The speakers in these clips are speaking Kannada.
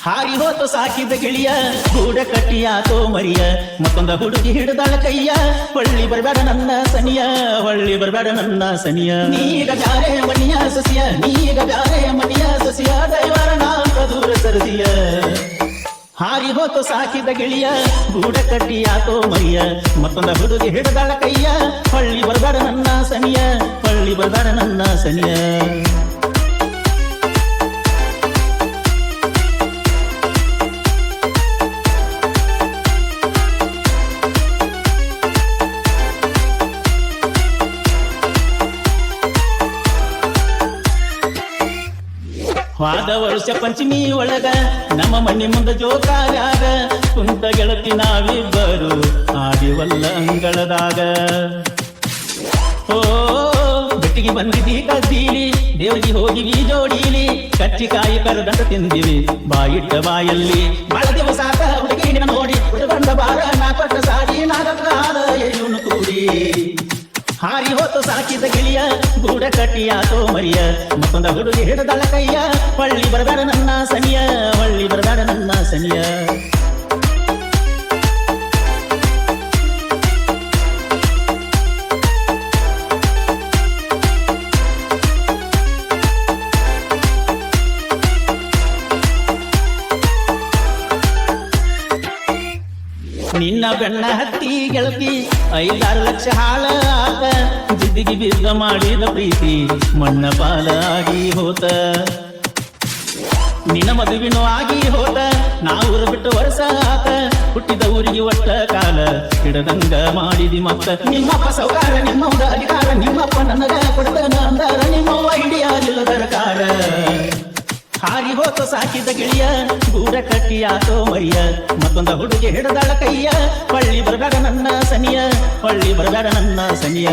ಹಾರಿ ಹೋತು ಸಾಕಿದ ಗಿಳಿಯ ಗೂಡ ಕಟ್ಟಿಯಾತೋ ಮರಿಯ ಮತ್ತೊಂದ ಹುಡುಗಿ ಹಿಡಿದಾಳ ಕೈಯ ಹೊಳ್ಳಿ ಬರ್ಬೇಡ ನನ್ನ ಸನಿಯ ಹೊಳ್ಳಿ ಬರ್ಬೇಡ ನನ್ನ ಸನಿಯ ನೀಗ ಬ್ಯಾರೆ ಮನಿಯ ಸಸಿಯ ನೀಗ ಬ್ಯಾರೆ ಮನಿಯ ಸಸಿಯ ದೈವಾರ ನಾಲ್ಕ ದೂರ ಸರದಿಯ ಹಾರಿ ಹೋತು ಸಾಕಿದ ಗಿಳಿಯ ಗೂಡ ಕಟ್ಟಿಯಾತೋ ಮರಿಯ ಮತ್ತೊಂದ ಹುಡುಗಿ ಹಿಡಿದಾಳ ಕೈಯ ಹೊಳ್ಳಿ ಬರ್ಬೇಡ ನನ್ನ ಸನಿಯ ಹೊಳ್ಳಿ ಬರ್ಬೇಡ ನನ್ನ ಸನಿಯ ಹೋದ ವರ್ಷ ಪಂಚಮಿ ಒಳಗ ನಮ್ಮ ಮನೆ ಮುಂದ ಜೋಕಾರ್ಯಾಗ ಕುಂತ ಗೆಳತಿ ನಾವಿಬ್ಬರು ಆಡಿವಲ್ಲ ಅಂಗಳದಾಗ ಓ ಬೆಟ್ಟಿಗೆ ಬಂದಿದ್ದೀ ಕದ್ದೀಲಿ ದೇವರಿಗೆ ಹೋಗಿವಿ ಜೋಡೀಲಿ ಕಚ್ಚಿಕಾಯಿ ಕರದಂತ ತಿಂದಿವಿ ಬಾಯಿಟ್ಟ ಬಾಯಲ್ಲಿ ಬಾಳ ದಿವಸ ಹುಡುಗಿನ ನೋಡಿ ಹುಡುಗಂಡ ಬಾರ ನಾ ಕೊಟ್ಟ ಸಾರಿ ನಾಗಕಾಲ ಏನು ಕೂಡಿ ಹಾರಿ ಹೋತು ಸಾಕಿದ ಗಿಳಿಯ ಗೂಡ ಕಟ್ಟಿಯಾತೋ ಮರಿಯ ಮತ್ತೊಂದ ಹುಡುಗಿ ಹಿಡಿದಳ ಕೈಯ ಹೊಳ್ಳಿ ಬರಬೇಡ ನನ್ನ ಸನಿಯ ಹೊಳ್ಳಿ ಬರಬೇಡ ನನ್ನ ಸನಿಯ ನಿನ್ನ ಬೆಣ್ಣ ಹತ್ತಿ ಗೆಳತಿ 5-6 ಲಕ್ಷ ಹಾಳ ಆತ ಜಿದ್ದಿಗೆ ಬಿದ್ದ ಮಾಡಿದ ಪ್ರೀತಿ ಮಣ್ಣ ಪಾಲಾಗಿ ಹೋತ ನಿನ್ನ ಮದುವಿನೂ ಆಗಿ ಹೋತ ನಾವೂರ ಬಿಟ್ಟು ವರ್ಷ ಆತ ಹುಟ್ಟಿದ ಊರಿಗೆ ಒಟ್ಟ ಕಾಲ ಹಿಡದಂಗ ಮಾಡಿದಿ ಮತ್ತ ನಿಮ್ಮಪ್ಪ ಸೌಕಾರ ನಿಮ್ಮವ್ವ ಅಧಿಕಾರ ನಿಮ್ಮಪ್ಪ ನನಗ ಕೊಡ್ತಾನ ಅಂದಾರ ನಿಮ್ಮವ್ವ ಹಿಡಿಯಾಲಿಲ್ಲ ದರಕಾರ ಹಾರಿ ಹೋತು ಸಾಕಿದ ಗಿಳಿಯ ಗೂಡ ಕಟ್ಟಿಯಾತೋ ಮರಿಯ ಮತ್ತೊಂದ ಹುಡುಗಿ ಹಿಡಿದಾಳ ಕೈಯ ಹೊಳ್ಳಿ ಬರಬೇಡ ನನ್ನ ಸನಿಯ ಹೊಳ್ಳಿ ಬರಬೇಡ ನನ್ನ ಸನಿಯ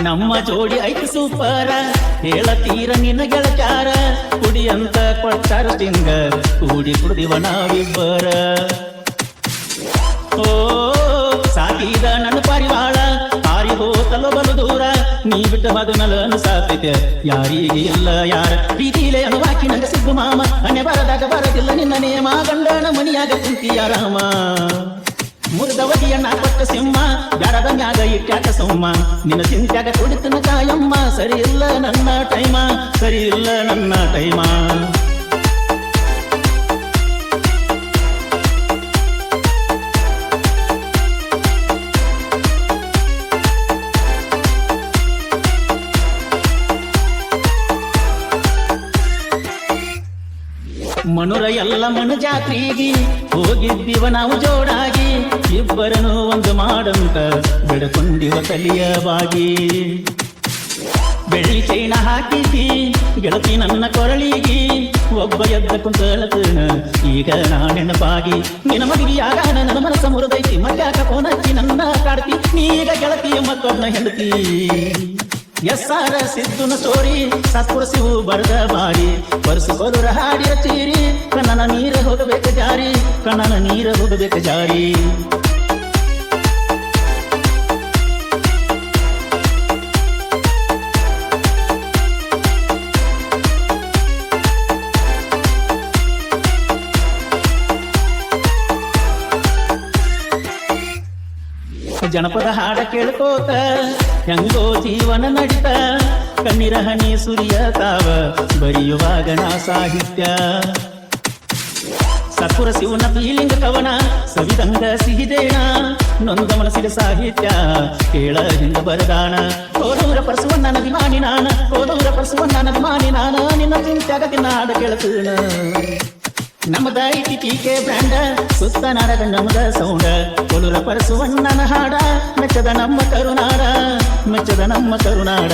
ನಮ್ಮ ಜೋಡಿ ಐತಿ ಸೂಪರ ಹೇಳತೀರ ನಿನ್ನ ಗೆಳಚಾರ ಕುಡಿ ಅಂತ ಕೊಟ್ಟಾರ ತಿಂಗ ಕೂಡಿ ಕುಡಿದಿವ ನಾವಿಬ್ಬರ ಓ ಸಾಕಿದ ನನ್ನ ಪರಿವಾಳ ಹಾರಿ ಹೋತಲು ಬಲು ದೂರ ನೀ ಬಿಟ್ಟ ಮದು ನಲನು ಸಾತೈತೆ ಯಾರಿಗೆ ಇಲ್ಲ ಯಾರ ಪ್ರೀತಿಲೇ ಅನುವಾಕಿ ನಂಗ ಸಿದ್ದು ಮಾಮ ಅನೆ ಬರದಾಗ ಬರದಿಲ್ಲ ನಿನ್ನ ನೇಮ ಗಂಡನ ಮನಿಯಾಗ ಕುಂತಿಯ ರಾಮ ಮುರಿದವದಿಯನ್ನ ಕೊಟ್ಟ ಸಿಂಹ ಯಾರದ ಮ್ಯಾಗ ಇಟ್ಟಾಕ ಸೌಮ ನಿನ್ನ ಚಿಂತ್ಯಾಗ ಕುಡಿತನ ಕಾಯಮ್ಮ ಸರಿ ಇಲ್ಲ ನನ್ನ ಟೈಮ ಸರಿ ಇಲ್ಲ ನನ್ನ ಟೈಮ ಮನುರ ಎಲ್ಲ ಮನು ಜಾತ್ರೆಗೆ ಹೋಗಿದ್ದೀವ ನಾವು ಜೋಡಾಗಿ ಇಬ್ಬರನು ಒಂದು ಮಾಡಂತ ಬೆಳಕೊಂಡಿವ ತಲಿಯ ಬಾಗಿ ಬೆಳ್ಳಿ ಚೈನ ಹಾಕಿದ್ದಿ ಗೆಳತಿ ನನ್ನ ಕೊರಳಿಗೆ ಒಬ್ಬ ಎದ್ದ ಕುಂತಳತನ ಈಗ ನಾನೆನಪಾಗಿ ನಿನ್ನ ಮದುವೆಯಾಗ ನನ್ನ ಮನಸ್ಸ ಮುರಿದೈತಿ ಮತ್ಯಾಕ ಫೋನಚ್ಚಿ ನನ್ನ ಕಾಡ್ತಿ ನೀಗ ಗೆಳತಿ ಮತ್ತೊಬ್ಬನ ಹೆಂಡತಿ ಎಸ್ಸಾರ ಸಿದ್ದುನ ಸ್ಟೋರಿ ಸತ್ಪುರಸಿವು ಬರದ ಬಾರಿ ಪರಸು ಬದುರ ಹಾಡಿಯ ಚೀರಿ ಕಣ್ಣನ ನೀರ ಹೋಗಬೇಕು ಜಾರಿ ಕಣ್ಣನ ನೀರ ಹೋಗಬೇಕು ಜಾರಿ ಜನಪದ ಹಾಡ ಕೇಳ್ಕೋತ ಹೆಂಗೋ ಜೀವನ ನಡಿತ ಕಣ್ಣೀರ ಹನಿ ಸುರಿಯ ತಾವ ಬರೆಯುವಾಗ ನಾ ಸಾಹಿತ್ಯ ಸತ್ಪುರ ಶಿವನ ಫೀಲಿಂಗ್ ಕವನ ಸವಿದಂಗ ಸಿಹಿದೇಣ ನೊಂದ ಮನಸ್ಸಿನ ಸಾಹಿತ್ಯ ಕೇಳ ಹಿಂದ ಬರದಾಣ ಕೋದೂರ ಪರಸುವನ್ನ ಅಭಿಮಾನಿ ನಾನ ಕೋದೂರ ಪರಸುವನ್ನ ಅಭಿಮಾನಿ ನಾನ ನಿನ್ನ ಚಿಂತ್ಯಾಗ ದಿನ ಹಾಡ ಕೇಳ್ತೇನ ನಮ್ಮದ ಐತಿ ಟಿಕೆ ಬ್ರ್ಯಾಂಡ ಸುತ್ತ ನಾಡಗ ನಮ್ಮದ ಸೌಂಡ ಕೊಲುರ ಪರಸುವಣ್ಣನ ಹಾಡ ಮೆಚ್ಚದ ನಮ್ಮ ಕರುನಾಡ ಮೆಚ್ಚದ ನಮ್ಮ ಕರುನಾಡ